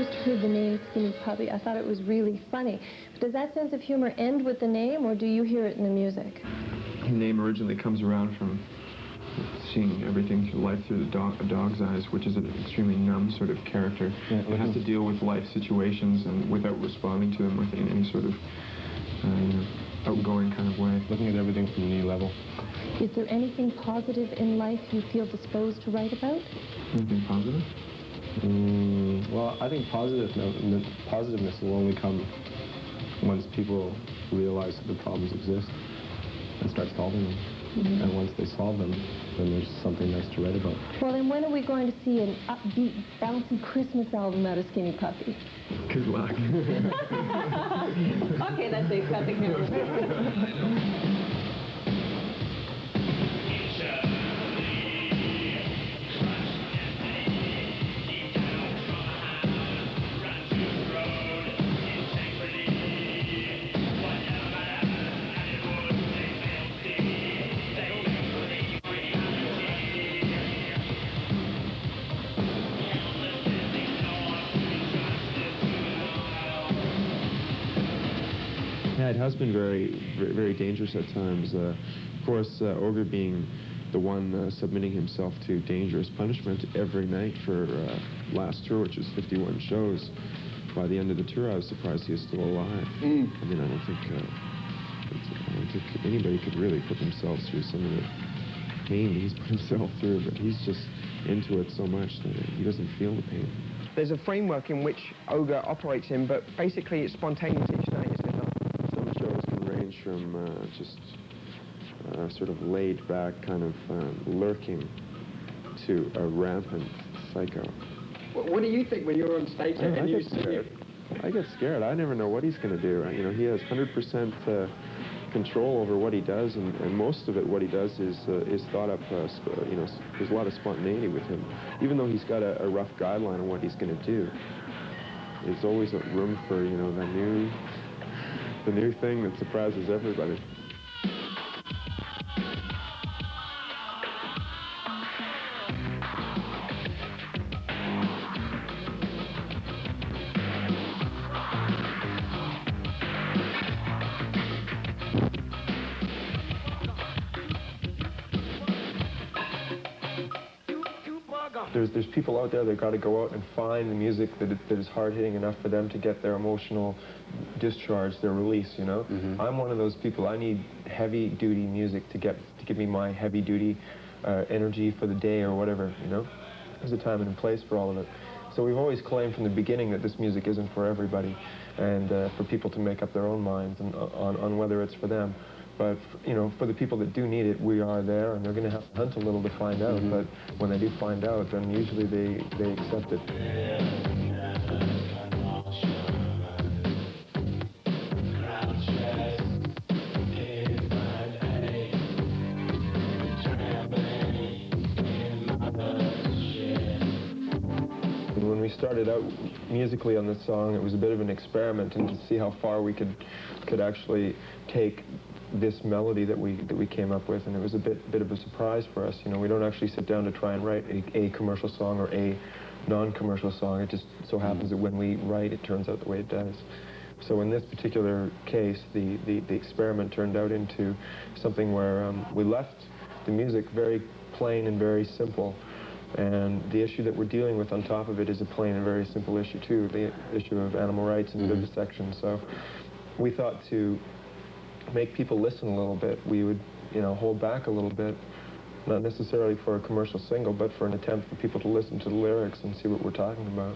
first heard the name Skinny Puppy, I thought it was really funny. But does that sense of humor end with the name, or do you hear it in the music? The name originally comes around from seeing everything through life through a dog's eyes, which is an extremely numb sort of character. Yeah, it has to deal with life situations and without responding to them in any sort of outgoing kind of way. Looking at everything from a new level. Is there anything positive in life you feel disposed to write about? Anything positive? Well, I think positiveness will only come once people realize that the problems exist and start solving them. Mm-hmm. And once they solve them, then there's something nice to write about. Well, then when are we going to see an upbeat, bouncy Christmas album out of Skinny Puppy? Good luck. Okay, that's it. Cut the camera. Yeah, it has been very dangerous at times. Of course, Ogre being the one submitting himself to dangerous punishment every night for last tour, which was 51 shows. By the end of the tour, I was surprised he was still alive. I mean, I don't think anybody could really put themselves through some of the pain he's put himself through, but he's just into it so much that he doesn't feel the pain. There's a framework in which Ogre operates in, but basically it's spontaneous each night, isn't it? Some shows can range from just sort of laid-back kind of lurking to a rampant psycho. What do you think when you're on stage and you see him? I get scared. I never know what he's going to do. You know, he has 100% control over what he does, and most of it, what he does is thought up. You know, there's a lot of spontaneity with him. Even though he's got a rough guideline on what he's going to do, there's always a room for, you know, the new thing that surprises everybody. There's people out there that got to go out and find the music that is hard-hitting enough for them to get their emotional discharge, their release, you know? Mm-hmm. I'm one of those people. I need heavy-duty music to give me my heavy-duty energy for the day or whatever, you know? There's a time and a place for all of it. So we've always claimed from the beginning that this music isn't for everybody, and for people to make up their own minds on whether it's for them. But, you know, for the people that do need it, we are there, and they're going to have to hunt a little to find out. Mm-hmm. But when they do find out, then usually they accept it. When we started out musically on this song, it was a bit of an experiment, and to see how far we could actually take this melody that we came up with, and it was a bit of a surprise for us. You know, we don't actually sit down to try and write a commercial song or a non-commercial song. It just so happens that when we write, it turns out the way it does. So in this particular case, the experiment turned out into something where we left the music very plain and very simple, and the issue that we're dealing with on top of it is a plain and very simple issue too, the issue of animal rights and vivisection. So we thought to make people listen a little bit, we would, you know, hold back a little bit, not necessarily for a commercial single, but for an attempt for people to listen to the lyrics and see what we're talking about.